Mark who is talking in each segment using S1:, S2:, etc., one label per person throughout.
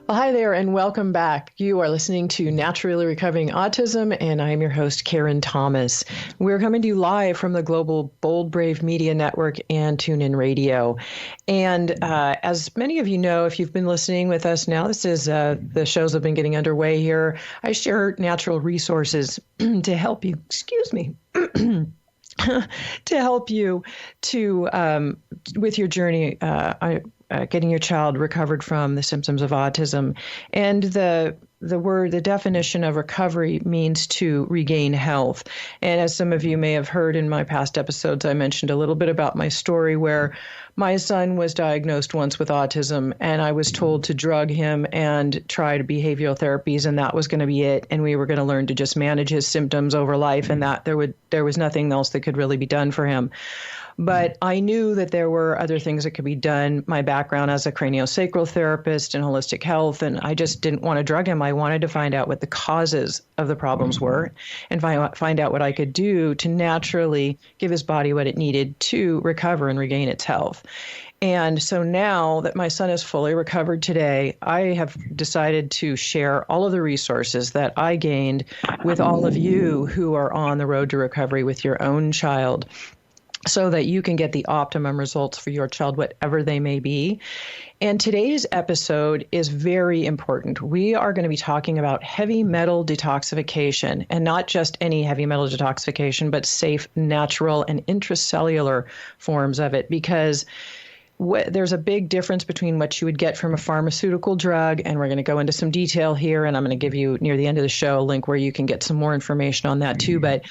S1: Well, hi there, and welcome back. You are listening to Naturally Recovering Autism, and I'm your host, Karen Thomas. We're coming to you live from the global Bold Brave Media Network and TuneIn Radio. And as many of you know, if you've been listening with us now, this is the shows have been getting underway here. I share natural resources to help you, excuse me, to help you to with your journey. Getting your child recovered from the symptoms of autism. And the definition of recovery means to regain health. And as some of you may have heard in my past episodes, I mentioned a little bit about my story where my son was diagnosed once with autism, and I was told to drug him and try behavioral therapies, and that was going to be it. And we were going to learn to just manage his symptoms over life, and that there was nothing else that could really be done for him. But I knew that there were other things that could be done. My background as a craniosacral therapist and holistic health, and I just didn't want to drug him. I wanted to find out what the causes of the problems were and find out what I could do to naturally give his body what it needed to recover and regain its health. And so now that my son is fully recovered today, I have decided to share all of the resources that I gained with all of you who are on the road to recovery with your own child, so that you can get the optimum results for your child, whatever they may be. And today's episode is very important. We are going to be talking about heavy metal detoxification, and not just any heavy metal detoxification, but safe, natural, and intracellular forms of it, because there's a big difference between what you would get from a pharmaceutical drug, and we're going to go into some detail here, and I'm going to give you, near the end of the show, a link where you can get some more information on that too. But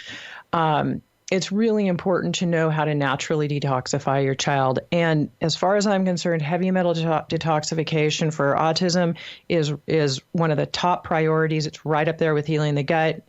S1: it's really important to know how to naturally detoxify your child. And as far as I'm concerned, heavy metal detoxification for autism is one of the top priorities. It's right up there with healing the gut.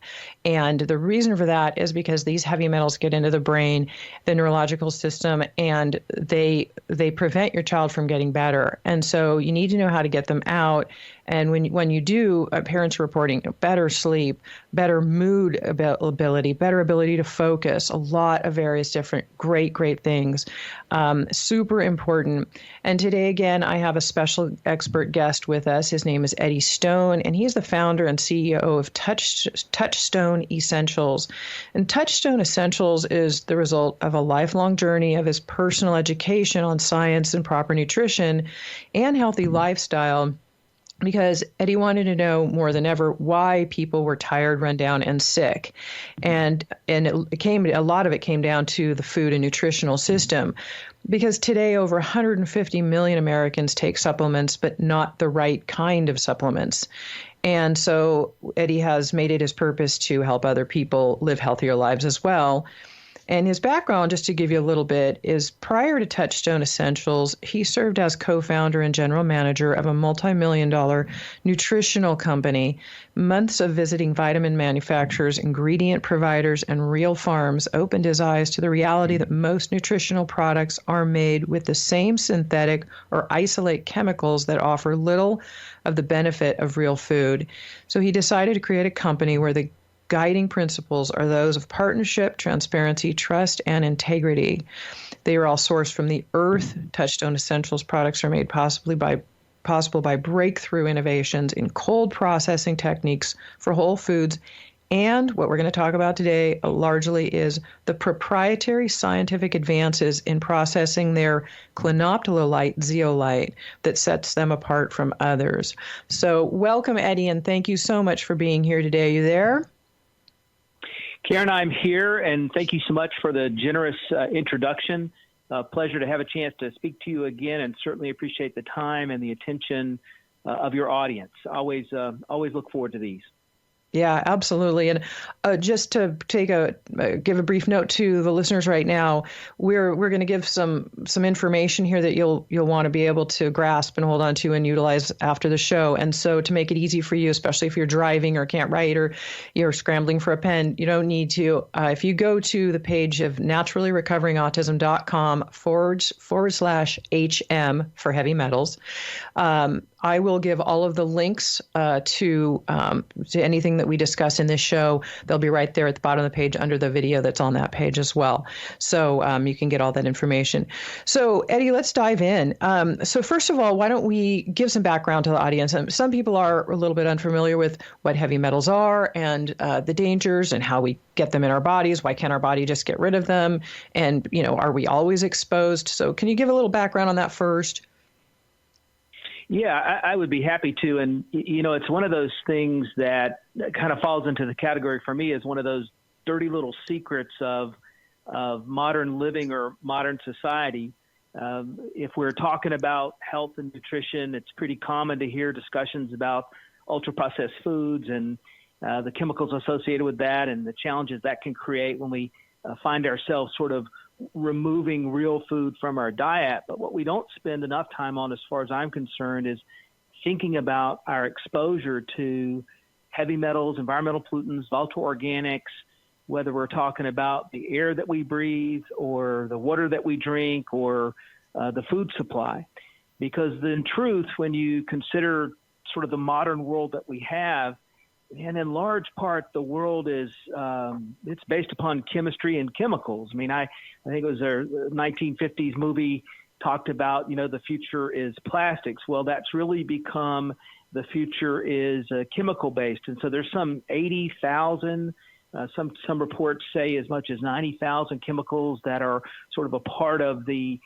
S1: And the reason for that is because these heavy metals get into the brain, the neurological system, and they prevent your child from getting better. And so you need to know how to get them out. And when you do, parents are reporting better sleep, better mood ability, better ability to focus, a lot of various different great things. Super important. And today, again, I have a special expert guest with us. His name is Eddie Stone, and he's the founder and CEO of Touchstone Essentials. And Touchstone Essentials is the result of a lifelong journey of his personal education on science and proper nutrition and healthy lifestyle, because Eddie wanted to know more than ever why people were tired, run down, and sick. And a lot of it came down to the food and nutritional system, because today over 150 million Americans take supplements, but not the right kind of supplements. And so Eddie has made it his purpose to help other people live healthier lives as well. And his background, just to give you a little bit, is prior to Touchstone Essentials, he served as co-founder and general manager of a multi-million-dollar nutritional company. Months of visiting vitamin manufacturers, ingredient providers, and real farms opened his eyes to the reality that most nutritional products are made with the same synthetic or isolate chemicals that offer little of the benefit of real food. So he decided to create a company where the guiding principles are those of partnership, transparency, trust, and integrity. They are all sourced from the earth. Touchstone Essentials products are made possible by breakthrough innovations in cold processing techniques for whole foods. And what we're going to talk about today largely is the proprietary scientific advances in processing their clinoptilolite zeolite that sets them apart from others. So welcome, Eddie, and thank you so much for being here today. Are you there?
S2: Karen, I'm here, and thank you so much for the generous introduction. Pleasure to have a chance to speak to you again, and certainly appreciate the time and the attention of your audience. Always look forward to these.
S1: Yeah, absolutely. And just to give a brief note to the listeners right now, we're going to give some information here that you'll want to be able to grasp and hold on to and utilize after the show. And so to make it easy for you, especially if you're driving or can't write or you're scrambling for a pen, you don't need to. If you go to the page of naturallyrecoveringautism.com /HM for heavy metals, I will give all of the links to anything that we discuss in this show. They'll be right there at the bottom of the page under the video that's on that page as well. So you can get all that information. So Eddie, let's dive in. So first of all, why don't we give some background to the audience? Some people are a little bit unfamiliar with what heavy metals are and the dangers and how we get them in our bodies. Why can't our body just get rid of them? And, are we always exposed? So can you give a little background on that first?
S2: Yeah, I would be happy to. And, it's one of those things that kind of falls into the category for me as one of those dirty little secrets of modern living or modern society. If we're talking about health and nutrition, it's pretty common to hear discussions about ultra-processed foods and the chemicals associated with that and the challenges that can create when we find ourselves sort of removing real food from our diet. But what we don't spend enough time on, as far as I'm concerned, is thinking about our exposure to heavy metals, environmental pollutants, volatile organics, whether we're talking about the air that we breathe or the water that we drink or the food supply. Because in truth, when you consider sort of the modern world that we have, and in large part, the world is it's based upon chemistry and chemicals. I mean, I think it was a 1950s movie talked about, the future is plastics. Well, that's really become the future is chemical based. And so there's some 80,000, some reports say as much as 90,000 chemicals that are sort of a part of the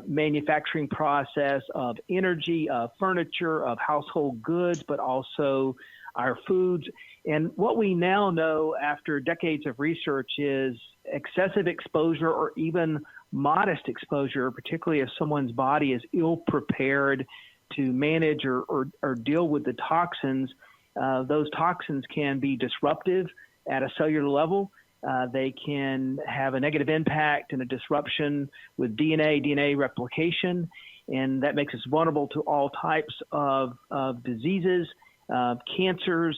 S2: manufacturing process of energy, of furniture, of household goods, but also our foods. And what we now know after decades of research is excessive exposure or even modest exposure, particularly if someone's body is ill prepared to manage or deal with the toxins, those toxins can be disruptive at a cellular level. They can have a negative impact and a disruption with DNA replication, and that makes us vulnerable to all types of diseases, cancers,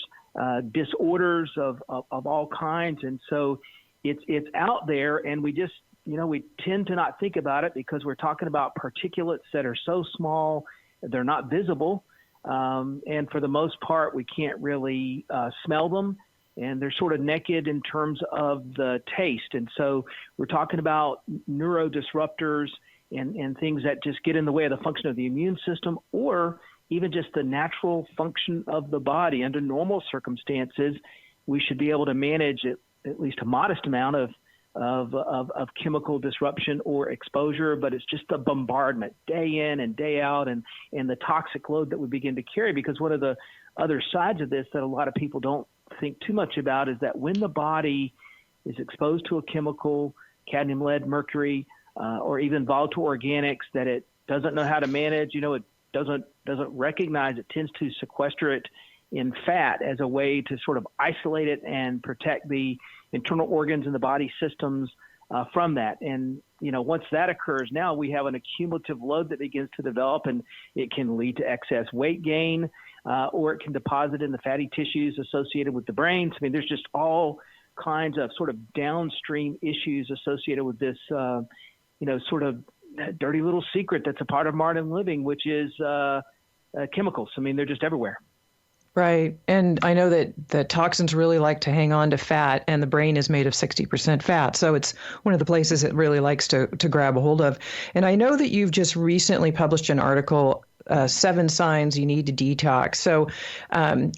S2: disorders of all kinds. And so it's out there, and we just, we tend to not think about it because we're talking about particulates that are so small, they're not visible. And for the most part, we can't really smell them, and they're sort of naked in terms of the taste. And so we're talking about neurodisruptors and things that just get in the way of the function of the immune system, or even just the natural function of the body. Under normal circumstances, we should be able to manage at least a modest amount of chemical disruption or exposure, but it's just the bombardment day in and day out and the toxic load that we begin to carry. Because one of the other sides of this that a lot of people don't think too much about is that when the body is exposed to a chemical, cadmium, lead, mercury, or even volatile organics that it doesn't know how to manage, it doesn't recognize, it tends to sequester it in fat as a way to sort of isolate it and protect the internal organs and the body systems from that. And, once that occurs, now we have an accumulative load that begins to develop, and it can lead to excess weight gain, or it can deposit in the fatty tissues associated with the brains. I mean, there's just all kinds of sort of downstream issues associated with this, sort of dirty little secret that's a part of modern living, which is chemicals. I mean, they're just everywhere.
S1: Right. And I know that the toxins really like to hang on to fat, and the brain is made of 60% fat. So it's one of the places it really likes to grab a hold of. And I know that you've just recently published an article, 7 signs you need to detox. So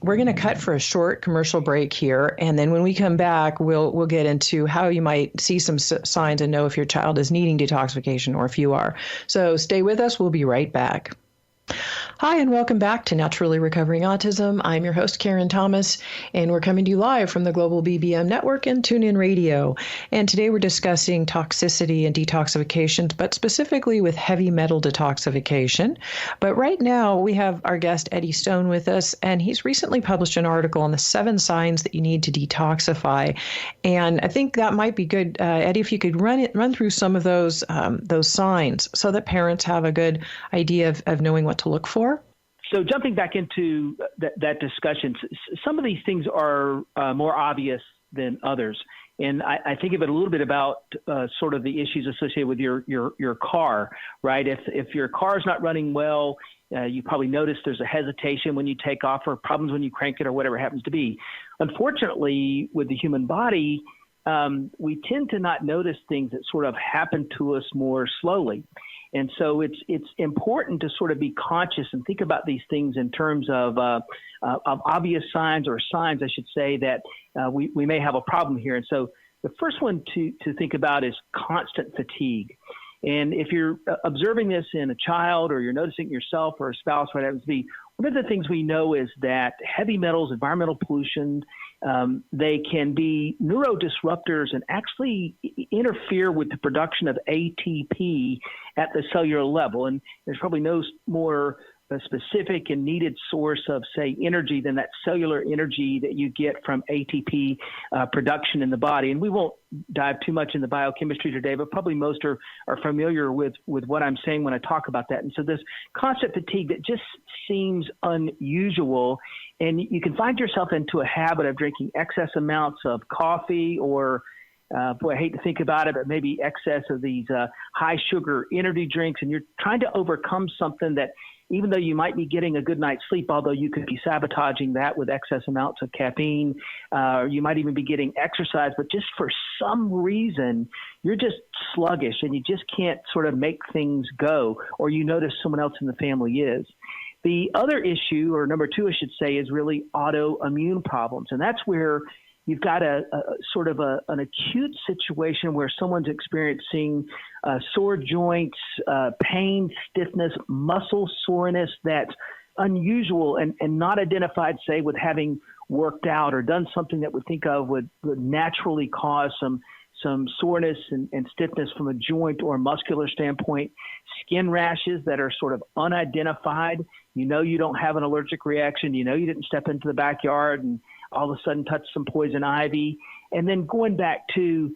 S1: we're going to cut for a short commercial break here. And then when we come back, we'll get into how you might see some signs and know if your child is needing detoxification or if you are. So stay with us. We'll be right back. Hi, and welcome back to Naturally Recovering Autism. I'm your host, Karen Thomas, and we're coming to you live from the Global BBM Network and TuneIn Radio. And today we're discussing toxicity and detoxification, but specifically with heavy metal detoxification. But right now we have our guest, Eddie Stone, with us, and he's recently published an article on the 7 signs that you need to detoxify. And I think that might be good, Eddie, if you could run through some of those signs so that parents have a good idea of knowing what to look for.
S2: So jumping back into that discussion, some of these things are more obvious than others. And I think of it a little bit about sort of the issues associated with your car, right? If your car is not running well, you probably notice there's a hesitation when you take off, or problems when you crank it, or whatever it happens to be. Unfortunately, with the human body, we tend to not notice things that sort of happen to us more slowly. And so it's important to sort of be conscious and think about these things in terms of obvious signs, or signs, I should say, that we may have a problem here. And so the first one to think about is constant fatigue. And if you're observing this in a child, or you're noticing it yourself or a spouse, what happens to be, one of the things we know is that heavy metals, environmental pollution, they can be neurodisruptors and actually interfere with the production of ATP at the cellular level. And there's probably no more specific and needed source of, say, energy than that cellular energy that you get from ATP production in the body. And we won't dive too much into biochemistry today, but probably most are familiar with what I'm saying when I talk about that. And so this constant fatigue that just seems unusual, and you can find yourself into a habit of drinking excess amounts of coffee, or boy, I hate to think about it, but maybe excess of these high sugar energy drinks, and you're trying to overcome something that, even though you might be getting a good night's sleep, although you could be sabotaging that with excess amounts of caffeine, you might even be getting exercise, but just for some reason, you're just sluggish and you just can't sort of make things go, or you notice someone else in the family is. The other issue, or number two, I should say, is really autoimmune problems. And that's where you've got a sort of an acute situation where someone's experiencing sore joints, pain, stiffness, muscle soreness that's unusual and not identified, say, with having worked out or done something that we think of would naturally cause some soreness and stiffness from a joint or muscular standpoint. Skin rashes that are sort of unidentified. You know you don't have an allergic reaction. You know you didn't step into the backyard and all of a sudden touch some poison ivy. And then going back to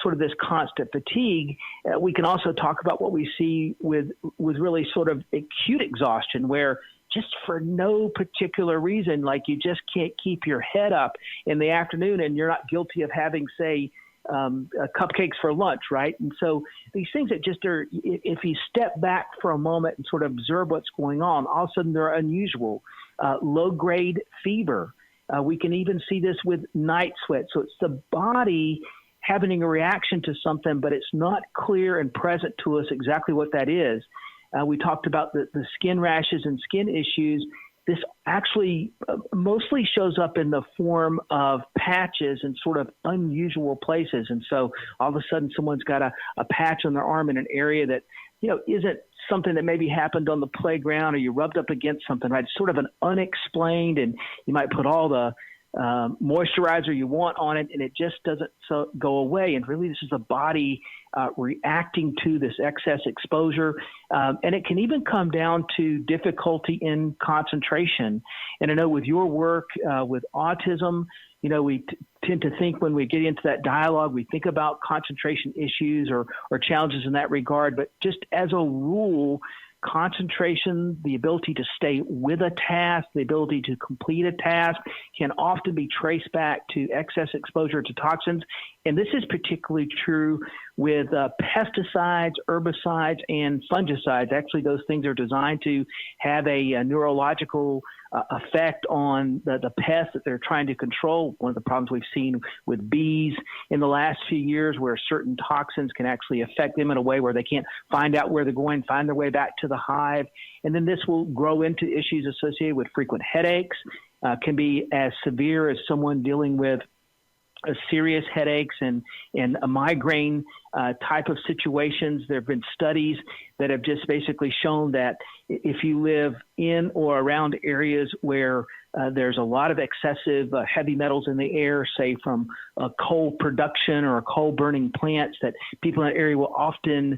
S2: sort of this constant fatigue, we can also talk about what we see with really sort of acute exhaustion, where just for no particular reason, like you just can't keep your head up in the afternoon, and you're not guilty of having, say, cupcakes for lunch, right? And so these things that just are, if you step back for a moment and sort of observe what's going on, all of a sudden they're unusual. Low-grade fever. We can even see this with night sweat. So it's the body having a reaction to something, but it's not clear and present to us exactly what that is. We talked about the skin rashes and skin issues. This actually mostly shows up in the form of patches in sort of unusual places. And so all of a sudden someone's got a patch on their arm in an area that, isn't something that maybe happened on the playground, or you rubbed up against something, right? It's sort of an unexplained, and you might put all the moisturizer you want on it, and it just doesn't go away. And really, this is the body reacting to this excess exposure. And it can even come down to difficulty in concentration. And I know with your work with autism, we tend to think, when we get into that dialogue, we think about concentration issues or challenges in that regard. But just as a rule, concentration, the ability to stay with a task, the ability to complete a task, can often be traced back to excess exposure to toxins. And this is particularly true with pesticides, herbicides, and fungicides. Actually, those things are designed to have a neurological effect on the pests that they're trying to control. One of the problems we've seen with bees in the last few years, where certain toxins can actually affect them in a way where they can't find out where they're going, find their way back to the hive. And then this will grow into issues associated with frequent headaches, can be as severe as someone dealing with serious headaches and a migraine type of situations. There have been studies that have just basically shown that if you live in or around areas where there's a lot of excessive heavy metals in the air, say from coal production or coal burning plants, that people in that area will often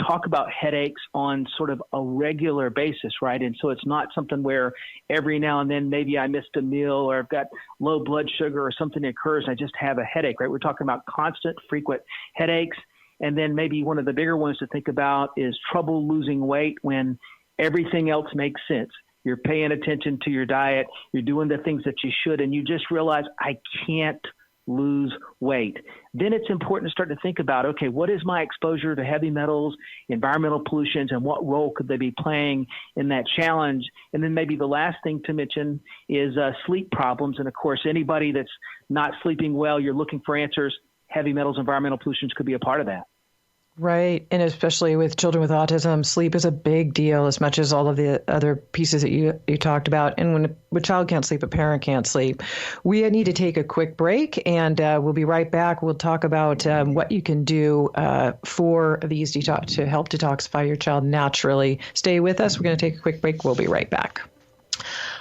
S2: talk about headaches on sort of a regular basis, right? And so it's not something where every now and then maybe I missed a meal, or I've got low blood sugar, or something occurs and I just have a headache, right? We're talking about constant, frequent headaches. And then maybe one of the bigger ones to think about is trouble losing weight when everything else makes sense. You're paying attention to your diet, you're doing the things that you should, and you just realize, I can't lose weight. Then it's important to start to think about, okay, what is my exposure to heavy metals, environmental pollutions, and what role could they be playing in that challenge? And then maybe the last thing to mention is sleep problems. And of course, anybody that's not sleeping well, you're looking for answers. Heavy metals, environmental pollutions could be a part of that.
S1: Right. And especially with children with autism, sleep is a big deal, as much as all of the other pieces that you talked about. And when a child can't sleep, a parent can't sleep. We need to take a quick break, and we'll be right back. We'll talk about what you can do for these to help detoxify your child naturally. Stay with us. We're going to take a quick break. We'll be right back.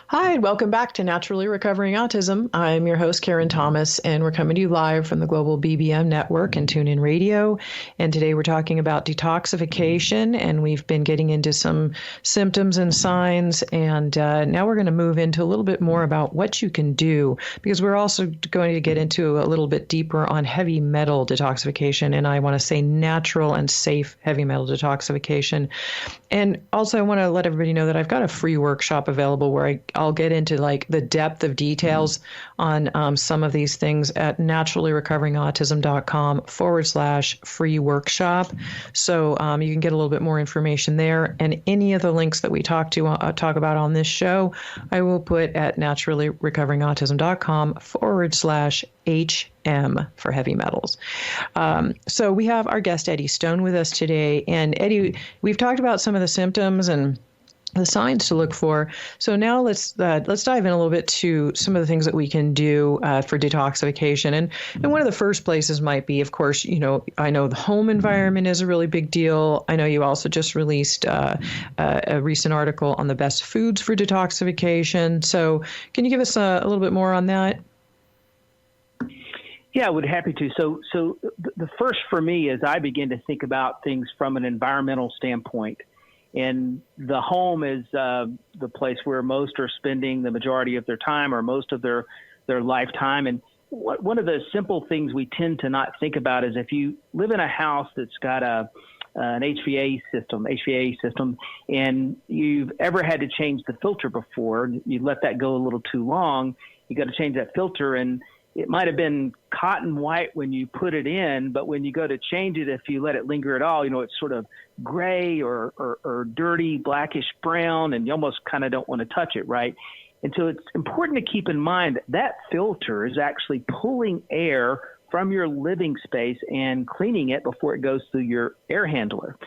S1: Hi, and welcome back to Naturally Recovering Autism. I'm your host, Karen Thomas, and we're coming to you live from the Global BBM Network and TuneIn Radio. And today we're talking about detoxification, and we've been getting into some symptoms and signs. And now we're going to move into a little bit more about what you can do, because we're also going to get into a little bit deeper on heavy metal detoxification. And I want to say natural and safe heavy metal detoxification. And also I want to let everybody know that I've got a free workshop available where I'll get into like the depth of details on some of these things at naturallyrecoveringautism.com/free workshop. So you can get a little bit more information there. And any of the links that we talk about on this show, I will put at naturallyrecoveringautism.com/HM for heavy metals. So we have our guest, Eddie Stone, with us today. And Eddie, we've talked about some of the symptoms and the signs to look for. So now let's dive in a little bit to some of the things that we can do for detoxification. And one of the first places might be, of course, I know the home environment is a really big deal. I know you also just released a recent article on the best foods for detoxification. So can you give us a little bit more on that?
S2: Yeah, I would be happy to. So the first for me is I begin to think about things from an environmental standpoint. And the home is the place where most are spending the majority of their time or most of their lifetime. And one of the simple things we tend to not think about is if you live in a house that's got an HVAC system, and you've ever had to change the filter before, you let that go a little too long, you got to change that filter, and it might have been cotton white when you put it in, but when you go to change it, if you let it linger at all, it's sort of gray or dirty, blackish brown, and you almost kind of don't want to touch it, right? And so it's important to keep in mind that filter is actually pulling air from your living space and cleaning it before it goes through your air handler.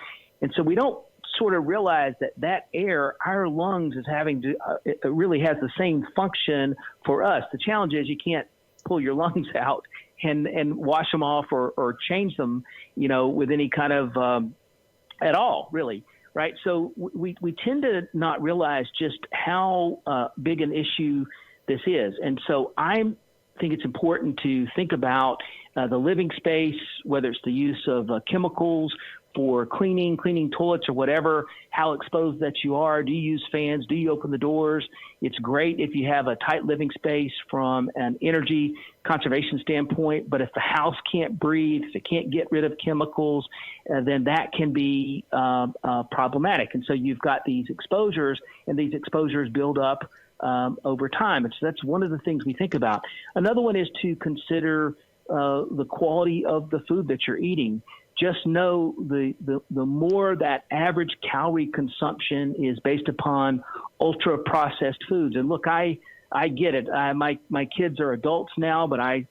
S2: And so we don't sort of realize that air, our lungs is having to, it really has the same function for us. The challenge is you can't pull your lungs out and wash them off or change them, with any kind of, at all, really. Right. So we tend to not realize just how big an issue this is. And so I think it's important to think about the living space, whether it's the use of chemicals for cleaning toilets or whatever, how exposed that you are. Do you use fans? Do you open the doors? It's great if you have a tight living space from an energy conservation standpoint, but if the house can't breathe, if it can't get rid of chemicals, then that can be problematic. And so you've got these exposures, and these exposures build up over time. And so that's one of the things we think about. Another one is to consider the quality of the food that you're eating. Just know the more that average calorie consumption is based upon ultra processed foods. And look, I get it. My kids are adults now, but I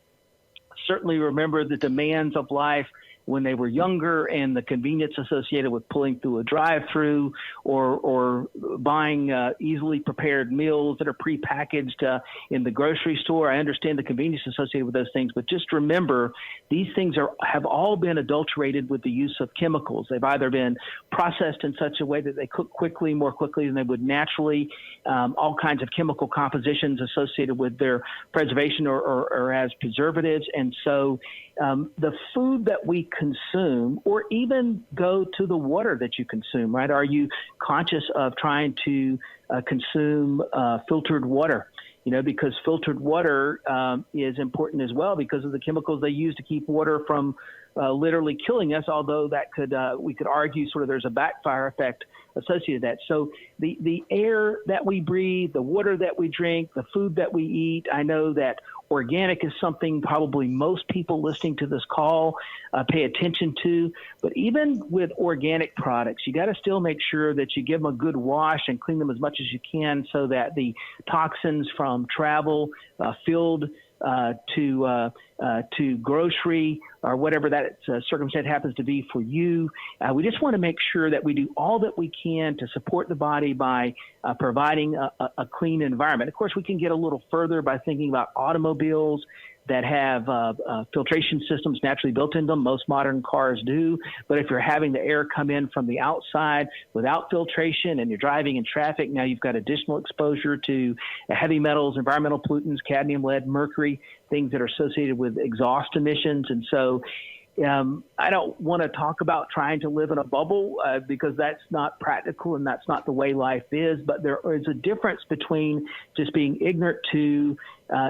S2: certainly remember the demands of life when they were younger and the convenience associated with pulling through a drive-through or buying easily prepared meals that are prepackaged in the grocery store. I understand the convenience associated with those things, but just remember these things have all been adulterated with the use of chemicals. They've either been processed in such a way that they cook more quickly than they would naturally, all kinds of chemical compositions associated with their preservation or as preservatives. And so the food that we consume, or even go to the water that you consume, right? Are you conscious of trying to consume filtered water? Because filtered water is important as well because of the chemicals they use to keep water from literally killing us, although that could we could argue sort of there's a backfire effect associated with that. So the air that we breathe, the water that we drink, the food that we eat, I know that organic is something probably most people listening to this call pay attention to. But even with organic products, you got to still make sure that you give them a good wash and clean them as much as you can so that the toxins from travel, field to grocery or whatever that circumstance happens to be for you. We just want to make sure that we do all that we can to support the body by providing a clean environment. Of course, we can get a little further by thinking about automobiles that have filtration systems naturally built into them. Most modern cars do. But if you're having the air come in from the outside without filtration and you're driving in traffic, now you've got additional exposure to heavy metals, environmental pollutants, cadmium, lead, mercury, things that are associated with exhaust emissions. And so I don't want to talk about trying to live in a bubble because that's not practical and that's not the way life is. But there is a difference between just being ignorant to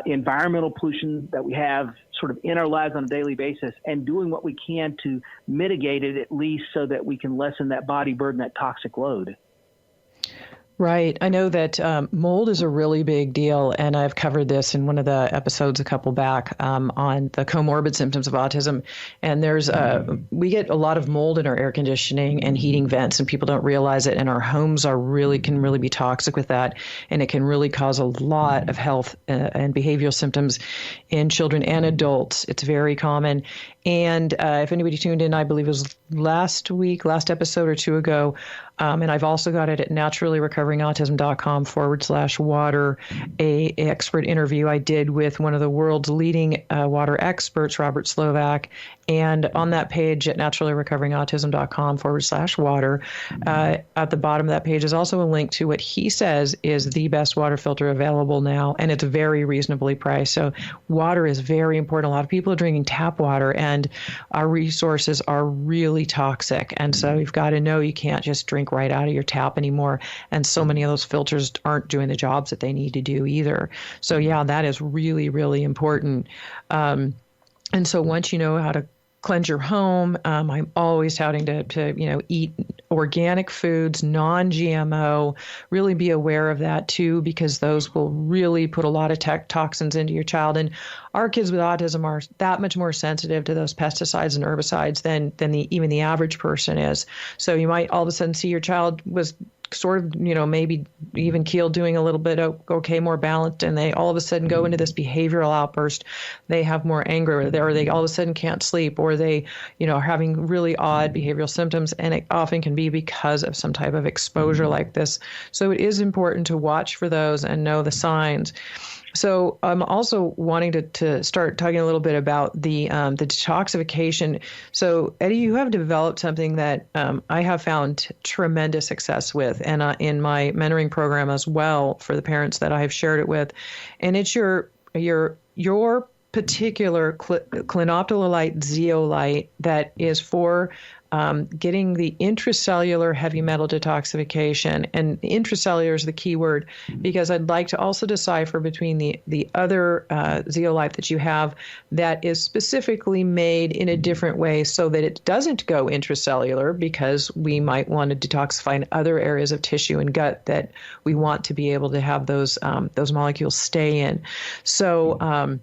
S2: environmental pollution that we have sort of in our lives on a daily basis and doing what we can to mitigate it, at least so that we can lessen that body burden, that toxic load.
S1: Right. I know that mold is a really big deal, and I've covered this in one of the episodes a couple back on the comorbid symptoms of autism. And there's we get a lot of mold in our air conditioning and heating vents, and people don't realize it. And our homes can really be toxic with that, and it can really cause a lot of health and behavioral symptoms in children and adults. It's very common. And if anybody tuned in, I believe it was last episode or two ago, and I've also got it at naturallyrecoveringautism.com/water, a expert interview I did with one of the world's leading water experts, Robert Slovak. And on that page at naturallyrecoveringautism.com/water, at the bottom of that page is also a link to what he says is the best water filter available now, and it's very reasonably priced. So water is very important. A lot of people are drinking tap water, and our resources are really toxic. And so you've got to know you can't just drink right out of your tap anymore. And so many of those filters aren't doing the jobs that they need to do either. So yeah, that is really, really important. And so once you know how to cleanse your home, I'm always touting to eat organic foods, non-GMO, really be aware of that too, because those will really put a lot of toxins into your child. And our kids with autism are that much more sensitive to those pesticides and herbicides than even the average person is. So you might all of a sudden see your child was sort of, maybe even keeled, doing a little bit okay, more balanced, and they all of a sudden go into this behavioral outburst. They have more anger, or they all of a sudden can't sleep, or they, are having really odd behavioral symptoms, and it often can be because of some type of exposure like this. So it is important to watch for those and know the signs. So I'm also wanting to start talking a little bit about the detoxification. So Eddie, you have developed something that I have found tremendous success with, and in my mentoring program as well for the parents that I have shared it with, and it's your particular clinoptilolite zeolite that is for getting the intracellular heavy metal detoxification. And intracellular is the key word, because I'd like to also decipher between the other zeolite that you have that is specifically made in a different way so that it doesn't go intracellular, because we might want to detoxify in other areas of tissue and gut that we want to be able to have those molecules stay in. So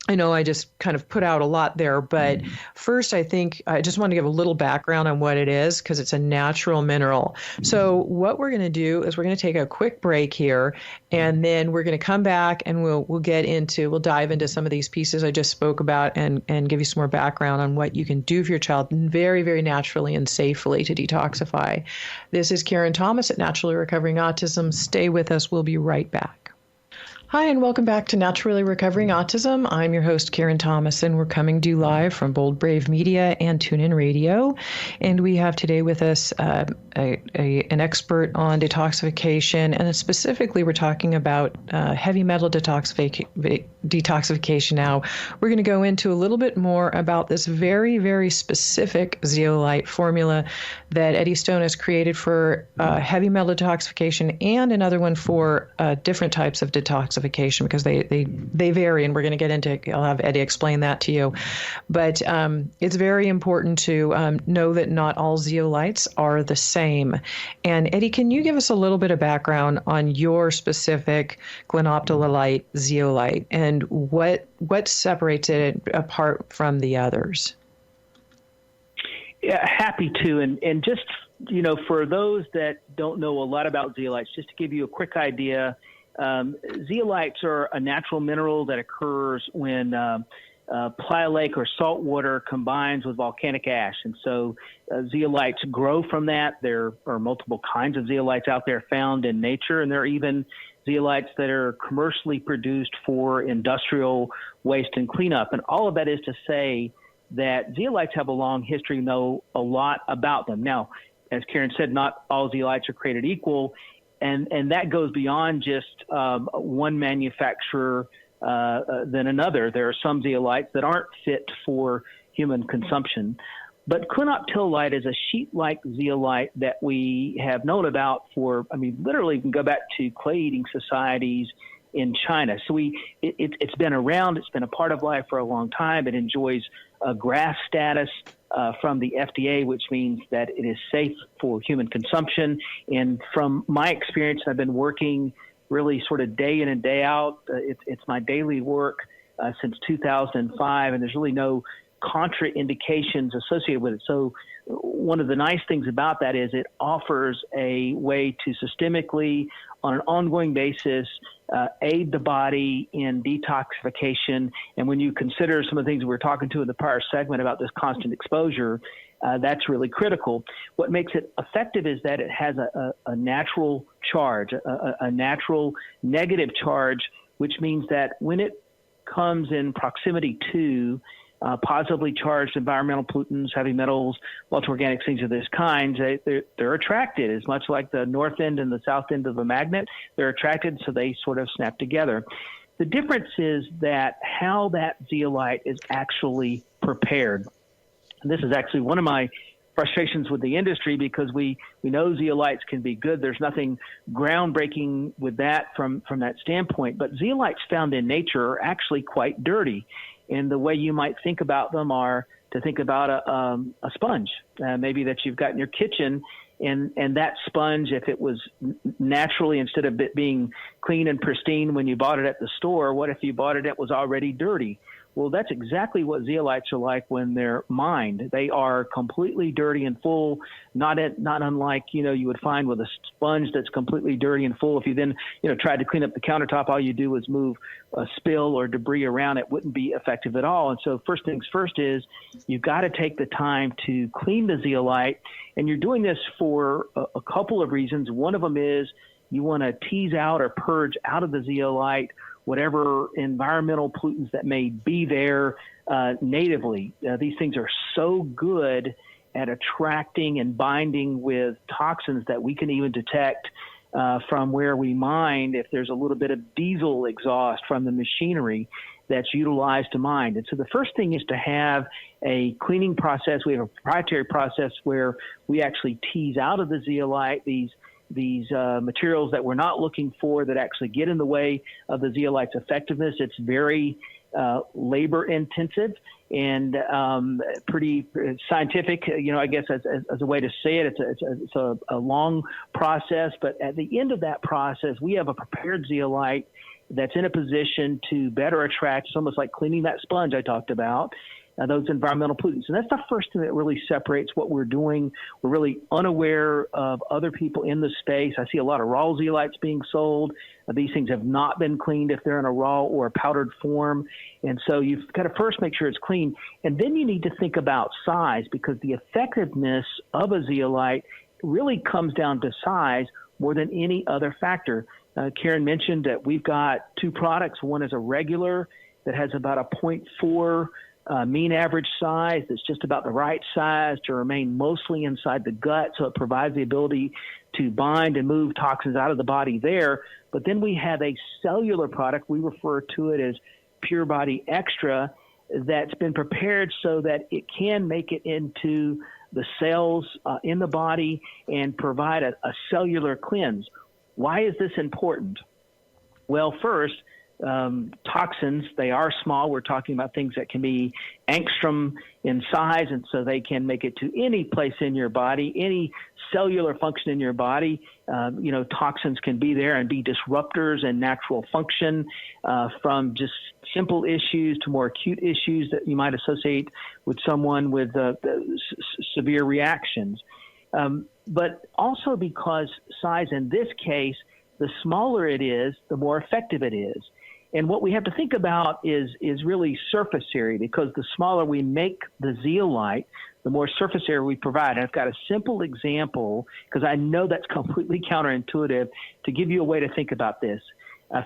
S1: I know I just kind of put out a lot there, but first I think I just want to give a little background on what it is, because it's a natural mineral. So what we're going to do is we're going to take a quick break here, and then we're going to come back and we'll dive into some of these pieces I just spoke about and give you some more background on what you can do for your child very, very naturally and safely to detoxify. This is Karen Thomas at Naturally Recovering Autism. Stay with us. We'll be right back. Hi, and welcome back to Naturally Recovering Autism. I'm your host, Karen Thomas, and we're coming to you live from Bold Brave Media and TuneIn Radio. And we have today with us an expert on detoxification, and specifically we're talking about heavy metal detoxification now. We're going to go into a little bit more about this very, very specific zeolite formula that Eddie Stone has created for heavy metal detoxification, and another one for different types of detoxification. detoxification, because they vary, and we're going to get into, I'll have Eddie explain that to you. But it's very important to know that not all zeolites are the same. And Eddie, can you give us a little bit of background on your specific glenophthalite zeolite and what separates it apart from the others?
S2: Yeah, happy to. And just, for those that don't know a lot about zeolites, just to give you a quick idea, zeolites are a natural mineral that occurs when playa lake or salt water combines with volcanic ash. And so zeolites grow from that. There are multiple kinds of zeolites out there found in nature, and there are even zeolites that are commercially produced for industrial waste and cleanup. And all of that is to say that zeolites have a long history, know a lot about them. Now, as Karen said, not all zeolites are created equal, and that goes beyond just one manufacturer than another. There are some zeolites that aren't fit for human consumption. But clenophthalite is a sheet-like zeolite that we have known about for, literally you can go back to clay-eating societies in China. So it's been around, it's been a part of life for a long time. It enjoys a GRAS status from the FDA, which means that it is safe for human consumption. And from my experience, I've been working really sort of day in and day out. It's my daily work since 2005, and there's really no contraindications associated with it. So one of the nice things about that is it offers a way to systemically, on an ongoing basis, aid the body in detoxification. And when you consider some of the things we were talking to in the prior segment about this constant exposure, that's really critical. What makes it effective is that it has a natural charge, a natural negative charge, which means that when it comes in proximity to positively charged environmental pollutants, heavy metals, multi-organic things of this kind, they're attracted, as much like the north end and the south end of a magnet. They're attracted, so they sort of snap together. The difference is that how that zeolite is actually prepared. And this is actually one of my frustrations with the industry, because we know zeolites can be good. There's nothing groundbreaking with that from that standpoint. But zeolites found in nature are actually quite dirty. And the way you might think about them are to think about a sponge, maybe that you've got in your kitchen. And that sponge, if it was naturally, instead of it being clean and pristine when you bought it at the store, what if you bought it, it was already dirty? Well, that's exactly what zeolites are like when they're mined. They are completely dirty and full, not unlike, you would find with a sponge that's completely dirty and full. If you then, tried to clean up the countertop, all you do is move a spill or debris around. It wouldn't be effective at all. And so first things first is you've got to take the time to clean the zeolite. And you're doing this for a couple of reasons. One of them is you want to tease out or purge out of the zeolite whatever environmental pollutants that may be there natively. These things are so good at attracting and binding with toxins that we can even detect from where we mine if there's a little bit of diesel exhaust from the machinery that's utilized to mine. And so the first thing is to have a cleaning process. We have a proprietary process where we actually tease out of the zeolite these materials that we're not looking for that actually get in the way of the zeolite's effectiveness. It's very labor intensive and pretty scientific, I guess as a way to say it. It's a long process, but at the end of that process, we have a prepared zeolite that's in a position to better attract. It's almost like cleaning that sponge I talked about, those environmental pollutants. And that's the first thing that really separates what we're doing. We're really unaware of other people in the space. I see a lot of raw zeolites being sold. These things have not been cleaned if they're in a raw or a powdered form. And so you've got to first make sure it's clean. And then you need to think about size, because the effectiveness of a zeolite really comes down to size more than any other factor. Karen mentioned that we've got two products. One is a regular that has about a 0.4 mean average size that's just about the right size to remain mostly inside the gut, so it provides the ability to bind and move toxins out of the body there. But then we have a cellular product, we refer to it as Pure Body Extra, that's been prepared so that it can make it into the cells in the body and provide a cellular cleanse. Why is this important? Well, first, toxins, they are small. We're talking about things that can be angstrom in size, and so they can make it to any place in your body, any cellular function in your body. Toxins can be there and be disruptors in natural function, from just simple issues to more acute issues that you might associate with someone with severe reactions. But also because size in this case, the smaller it is, the more effective it is. And what we have to think about is really surface area, because the smaller we make the zeolite, the more surface area we provide. And I've got a simple example, because I know that's completely counterintuitive, to give you a way to think about this.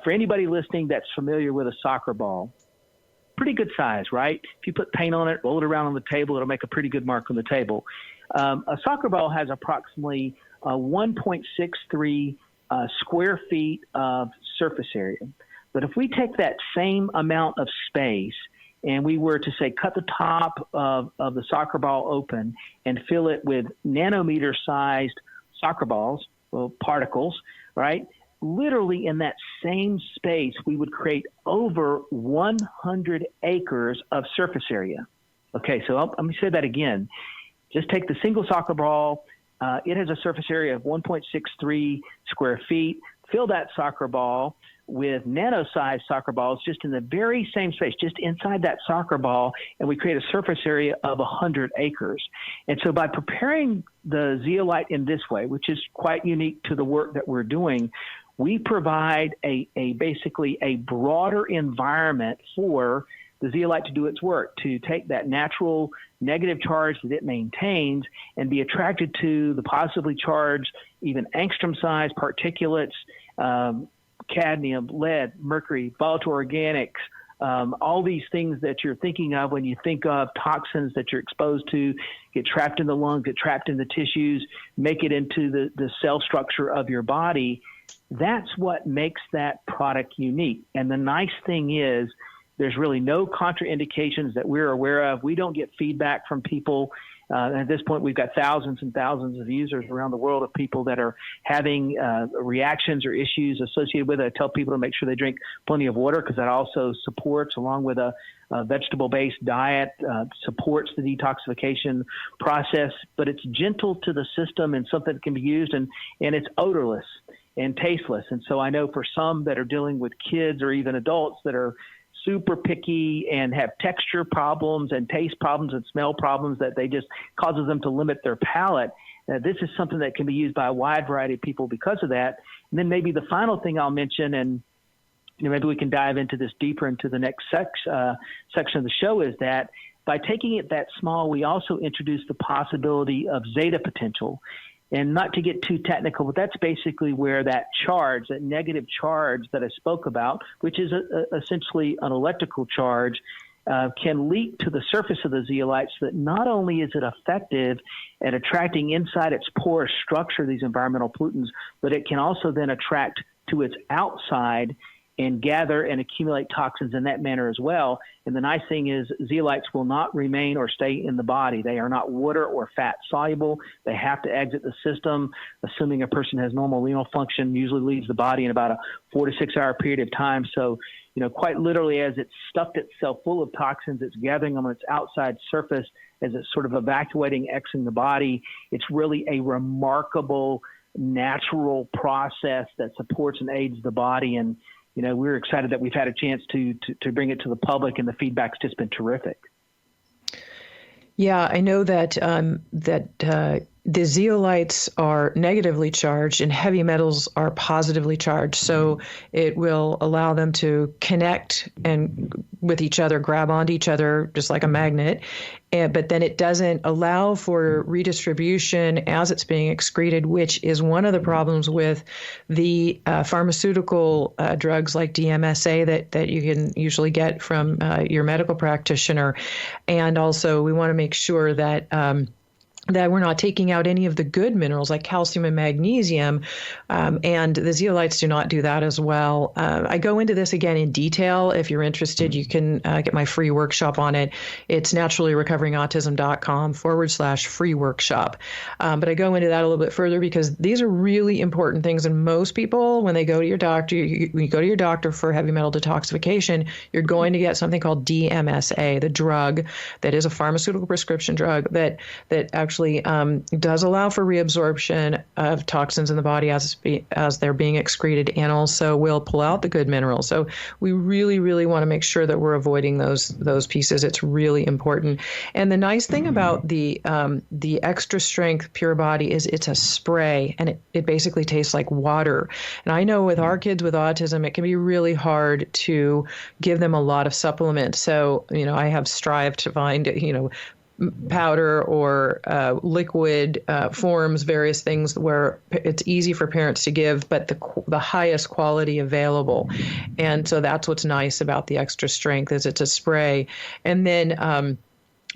S2: For anybody listening that's familiar with a soccer ball, pretty good size, right? If you put paint on it, roll it around on the table, it'll make a pretty good mark on the table. A soccer ball has approximately 1.63 square feet of surface area. But if we take that same amount of space and we were to, say, cut the top of the soccer ball open and fill it with nanometer-sized soccer balls, well, particles, right? Literally in that same space, we would create over 100 acres of surface area. Okay, so let me say that again. Just take the single soccer ball. It has a surface area of 1.63 square feet. Fill that soccer ball with nano-sized soccer balls just in the very same space, just inside that soccer ball, and we create a surface area of 100 acres. And so by preparing the zeolite in this way, which is quite unique to the work that we're doing, we provide basically a broader environment for the zeolite to do its work, to take that natural negative charge that it maintains and be attracted to the positively charged, even angstrom-sized particulates, cadmium, lead, mercury, volatile organics, all these things that you're thinking of when you think of toxins that you're exposed to, get trapped in the lungs, get trapped in the tissues, make it into the cell structure of your body. That's what makes that product unique. And the nice thing is there's really no contraindications that we're aware of. We don't get feedback from people. At this point, we've got thousands and thousands of users around the world of people that are having reactions or issues associated with it. I tell people to make sure they drink plenty of water, because that also supports, along with a vegetable-based diet, supports the detoxification process. But it's gentle to the system and something that can be used, and it's odorless and tasteless. And so I know for some that are dealing with kids or even adults that are super picky and have texture problems and taste problems and smell problems that they just causes them to limit their palate. This is something that can be used by a wide variety of people because of that. And then maybe the final thing I'll mention, and maybe we can dive into this deeper into the next section of the show, is that by taking it that small, we also introduce the possibility of zeta potential. And not to get too technical, but that's basically where that charge, that negative charge that I spoke about, which is essentially an electrical charge, can leak to the surface of the zeolite, so that not only is it effective at attracting inside its porous structure these environmental pollutants, but it can also then attract to its outside and gather and accumulate toxins in that manner as well. And the nice thing is zeolites will not remain or stay in the body. They are not water or fat soluble. They have to exit the system, assuming a person has normal renal function, usually leaves the body in about a 4 to 6 hour period of time. So, quite literally, as it's stuffed itself full of toxins, it's gathering them on its outside surface as it's sort of evacuating, exiting the body. It's really a remarkable natural process that supports and aids the body. And we're excited that we've had a chance to bring it to the public, and the feedback's just been terrific.
S1: Yeah, I know that the zeolites are negatively charged and heavy metals are positively charged. So it will allow them to connect and with each other, grab onto each other, just like a magnet. But then it doesn't allow for redistribution as it's being excreted, which is one of the problems with the pharmaceutical drugs like DMSA that you can usually get from your medical practitioner. And also we want to make sure that that we're not taking out any of the good minerals like calcium and magnesium. And the zeolites do not do that as well. I go into this again in detail. If you're interested, you can get my free workshop on it. It's naturallyrecoveringautism.com/free workshop. But I go into that a little bit further because these are really important things. And most people, when they go to your doctor, when you go to your doctor for heavy metal detoxification, you're going to get something called DMSA, the drug that is a pharmaceutical prescription drug that actually does allow for reabsorption of toxins in the body as they're being excreted, and also will pull out the good minerals. So we really, really want to make sure that we're avoiding those pieces. It's really important. And the nice thing about the extra strength Pure Body is it's a spray, and it basically tastes like water. And I know with our kids with autism, it can be really hard to give them a lot of supplement. So, I have strived to find, powder or liquid forms, various things where it's easy for parents to give, but the highest quality available. And so that's what's nice about the extra strength is it's a spray. And then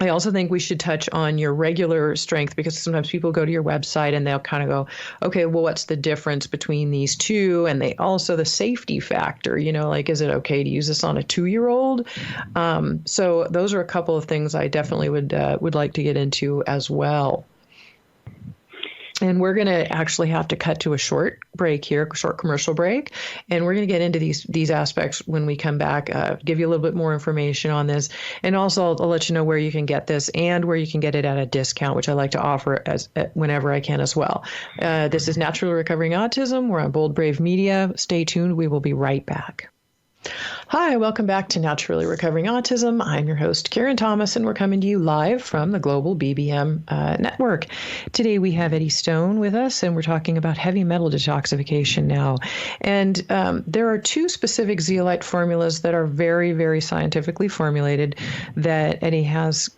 S1: I also think we should touch on your regular strength, because sometimes people go to your website and they'll kind of go, okay, well, what's the difference between these two? And they also the safety factor, like, is it okay to use this on a 2-year-old? So those are a couple of things I definitely would like to get into as well. And we're going to actually have to cut to a short break here, a short commercial break. And we're going to get into these aspects when we come back, give you a little bit more information on this. And also I'll let you know where you can get this and where you can get it at a discount, which I like to offer whenever I can as well. This is Naturally Recovering Autism. We're on Bold Brave Media. Stay tuned. We will be right back. Hi, welcome back to Naturally Recovering Autism. I'm your host, Karen Thomas, and we're coming to you live from the Global BBM Network. Today we have Eddie Stone with us, and we're talking about heavy metal detoxification now. And there are 2 specific zeolite formulas that are very, very scientifically formulated that Eddie has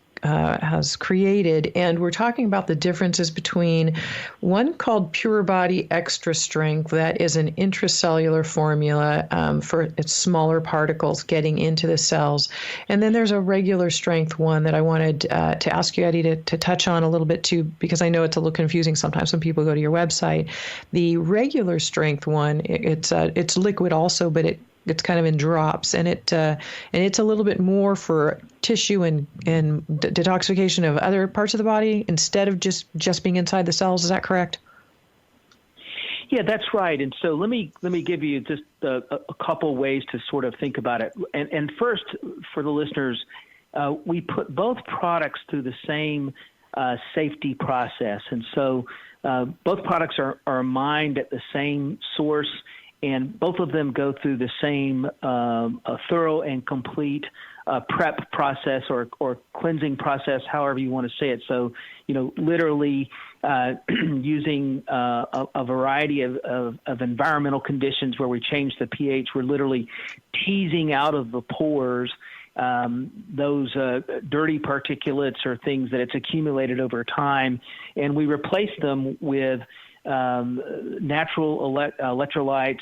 S1: created, and we're talking about the differences between one called Pure Body Extra Strength. That is an intracellular formula for its smaller particles getting into the cells, and then there's a regular strength one that I wanted to ask you, Eddie, to touch on a little bit too, because I know it's a little confusing sometimes when people go to your website. The regular strength one, it's liquid also, but it's kind of in drops, and it's a little bit more for tissue and detoxification of other parts of the body instead of just being inside the cells. Is that correct?
S2: Yeah, that's right. And so let me give you just a couple ways to sort of think about it. And first, for the listeners, we put both products through the same safety process, and so both products are mined at the same source. And both of them go through the same thorough and complete prep process or cleansing process, however you want to say it. So, literally using a variety of environmental conditions where we change the pH. We're literally teasing out of the pores those dirty particulates or things that it's accumulated over time, and we replace them with natural electrolytes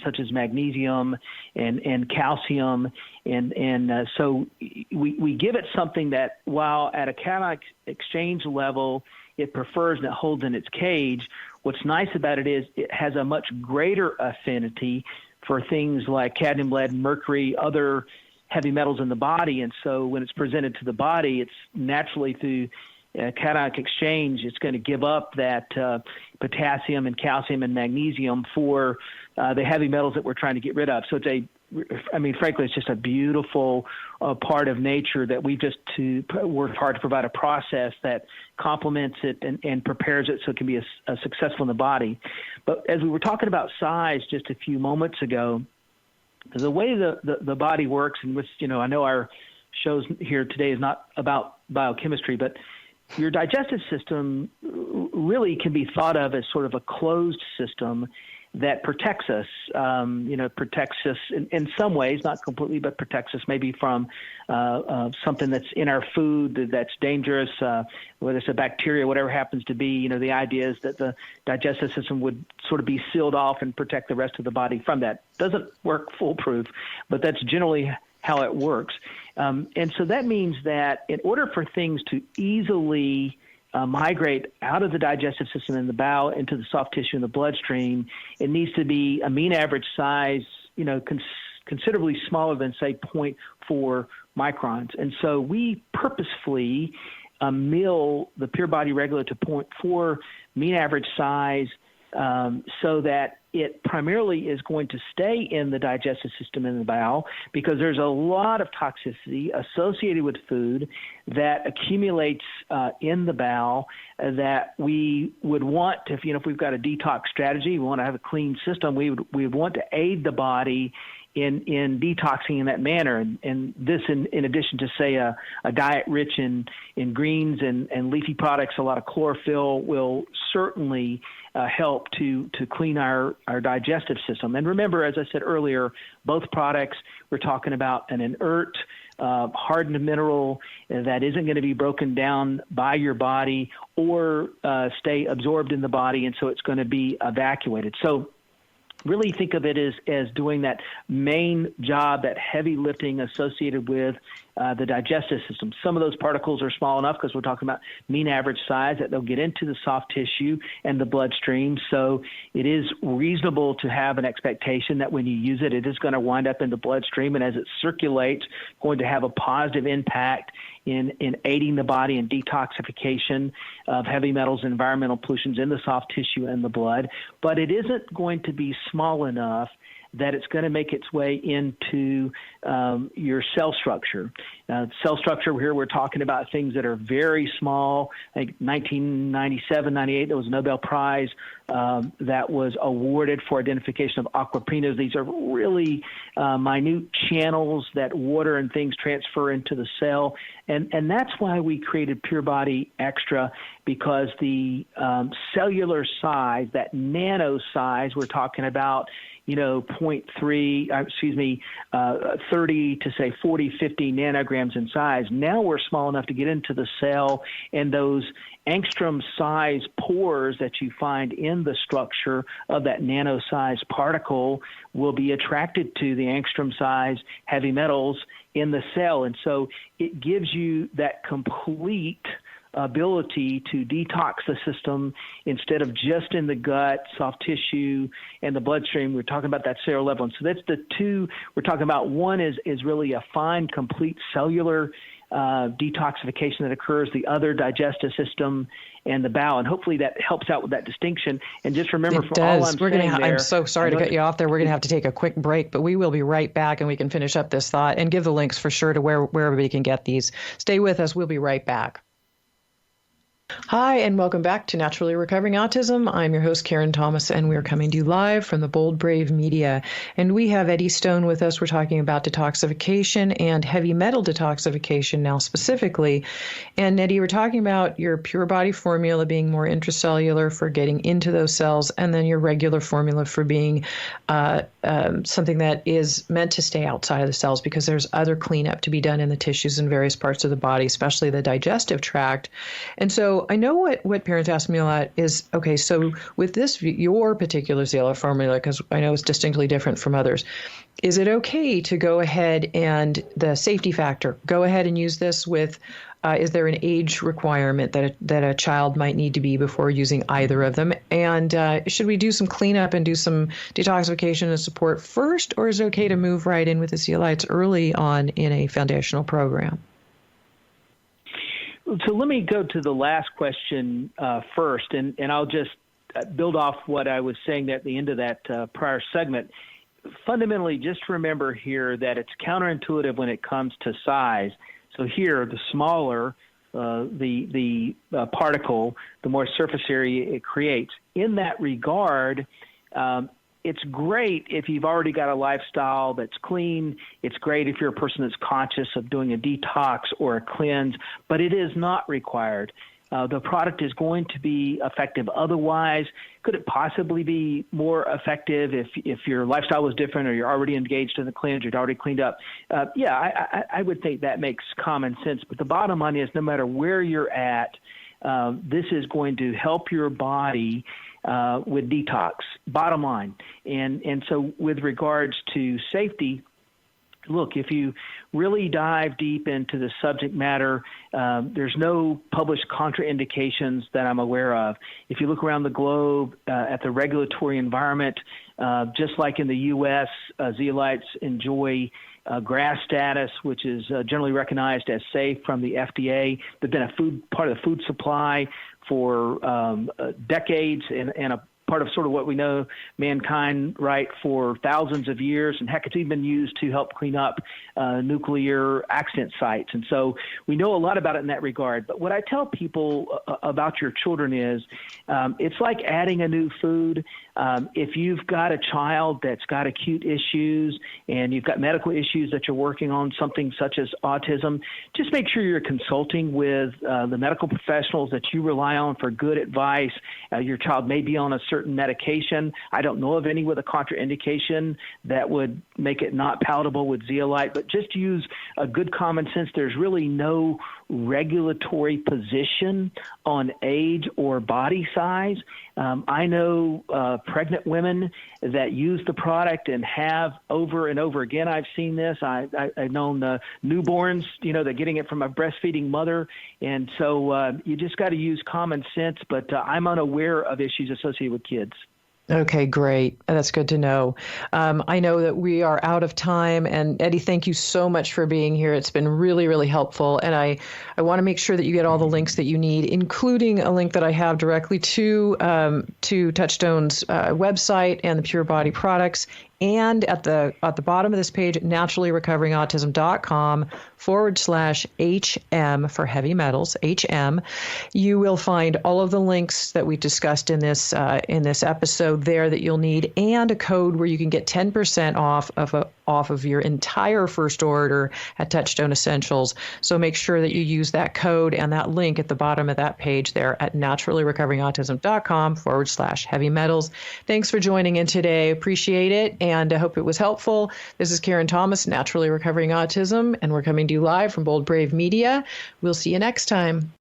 S2: such as magnesium and calcium, and so we give it something that, while at a cationic exchange level it prefers and it holds in its cage, what's nice about it is it has a much greater affinity for things like cadmium, lead, mercury, other heavy metals in the body. And so when it's presented to the body, it's naturally through cationic exchange, it's going to give up that potassium and calcium and magnesium for the heavy metals that we're trying to get rid of. So frankly, it's just a beautiful part of nature that we just worked hard to provide a process that complements it and prepares it so it can be successful in the body. But as we were talking about size just a few moments ago, the way the body works, and which, I know our shows here today is not about biochemistry, but your digestive system really can be thought of as sort of a closed system that protects us, protects us in some ways, not completely, but protects us maybe from something that's in our food that's dangerous, whether it's a bacteria, whatever happens to be. The idea is that the digestive system would sort of be sealed off and protect the rest of the body from that. Doesn't work foolproof, but that's generally how it works. And so that means that in order for things to easily migrate out of the digestive system in the bowel into the soft tissue in the bloodstream, it needs to be a mean average size, considerably smaller than, say, 0.4 microns. And so we purposefully mill the pure body regolith to 0.4 mean average size so that it primarily is going to stay in the digestive system in the bowel, because there's a lot of toxicity associated with food that accumulates in the bowel that we would want to, if we've got a detox strategy, we want to have a clean system, we would want to aid the body in detoxing in that manner. And this in addition to, say, a diet rich in greens and leafy products, a lot of chlorophyll will certainly help to clean our digestive system. And remember, as I said earlier, both products, we're talking about an inert, hardened mineral that isn't going to be broken down by your body or stay absorbed in the body, and so it's going to be evacuated. So really think of it as doing that main job, that heavy lifting associated with the digestive system. Some of those particles are small enough, because we're talking about mean average size, that they'll get into the soft tissue and the bloodstream. So it is reasonable to have an expectation that when you use it, it is going to wind up in the bloodstream, and as it circulates, going to have a positive impact in aiding the body in detoxification of heavy metals and environmental pollutions in the soft tissue and the blood. But it isn't going to be small enough that it's going to make its way into your cell structure. Cell structure here, we're talking about things that are very small. I think 1997, 98, there was a Nobel Prize that was awarded for identification of aquaprinas. These are really minute channels that water and things transfer into the cell. And that's why we created Pure Body Extra, because the cellular size, that nano size, we're talking about, 0.3, 30 to say 40, 50 nanograms in size. Now we're small enough to get into the cell, and those angstrom size pores that you find in the structure of that nano size particle will be attracted to the angstrom size heavy metals in the cell. And so it gives you that complete ability to detox the system instead of just in the gut, soft tissue, and the bloodstream. We're talking about that cellular level. And so that's the two we're talking about. One is really a fine, complete cellular detoxification that occurs, the other digestive system and the bowel. And hopefully that helps out with that distinction. And just remember,
S1: I'm so sorry to cut you off there. We're going to have to take a quick break, but we will be right back, and we can finish up this thought and give the links for sure to where everybody can get these. Stay with us. We'll be right back. Hi, and welcome back to Naturally Recovering Autism. I'm your host, Karen Thomas, and we're coming to you live from the Bold Brave Media. And we have Eddie Stone with us. We're talking about detoxification and heavy metal detoxification now specifically. And Eddie, we're talking about your Pure Body formula being more intracellular for getting into those cells, and then your regular formula for being something that is meant to stay outside of the cells, because there's other cleanup to be done in the tissues in various parts of the body, especially the digestive tract. And so I know what parents ask me a lot is, okay, so with this, your particular cellular formula, because I know it's distinctly different from others, is it okay to go ahead and the safety factor, go ahead and use this with, is there an age requirement that a child might need to be before using either of them? And should we do some cleanup and do some detoxification and support first, or is it okay to move right in with the zeolites early on in a foundational program?
S2: So let me go to the last question first, and I'll just build off what I was saying at the end of that prior segment. Fundamentally, just remember here that it's counterintuitive when it comes to size. So here, the smaller the particle, the more surface area it creates. In that regard, it's great if you've already got a lifestyle that's clean. It's great if you're a person that's conscious of doing a detox or a cleanse, but it is not required. The product is going to be effective otherwise. Could it possibly be more effective if your lifestyle was different, or you're already engaged in the cleanse, you're already cleaned up? I would think that makes common sense. But the bottom line is, no matter where you're at, this is going to help your body with detox, bottom line. And so with regards to safety, look, if you really dive deep into the subject matter, there's no published contraindications that I'm aware of. If you look around the globe at the regulatory environment, just like in the U.S., zeolites enjoy GRAS status, which is generally recognized as safe from the FDA. They've been part of the food supply for decades and a part of sort of what we know mankind, right, for thousands of years. And heck, it's even been used to help clean up nuclear accident sites. And so we know a lot about it in that regard. But what I tell people about your children is it's like adding a new food. If you've got a child that's got acute issues and you've got medical issues that you're working on, something such as autism, just make sure you're consulting with the medical professionals that you rely on for good advice. Your child may be on a certain medication. I don't know of any with a contraindication that would make it not palatable with zeolite, but just use a good common sense. There's really no regulatory position on age or body size. I know pregnant women that use the product and have over and over again. I've seen this. I've known newborns, they're getting it from a breastfeeding mother. And so you just got to use common sense, but I'm unaware of issues associated with kids.
S1: Okay, great. That's good to know. I know that we are out of time. And Eddie, thank you so much for being here. It's been really, really helpful. And I want to make sure that you get all the links that you need, including a link that I have directly to Touchstone's website and the Pure Body products. And at the bottom of this page, naturallyrecoveringautism.com/HM for heavy metals, HM, you will find all of the links that we discussed in this episode there that you'll need, and a code where you can get 10% off of your entire first order at Touchstone Essentials. So make sure that you use that code and that link at the bottom of that page there at naturallyrecoveringautism.com/heavy metals. Thanks for joining in today. Appreciate it. And I hope it was helpful. This is Karen Thomas, Naturally Recovering Autism, and we're coming to you live from Bold Brave Media. We'll see you next time.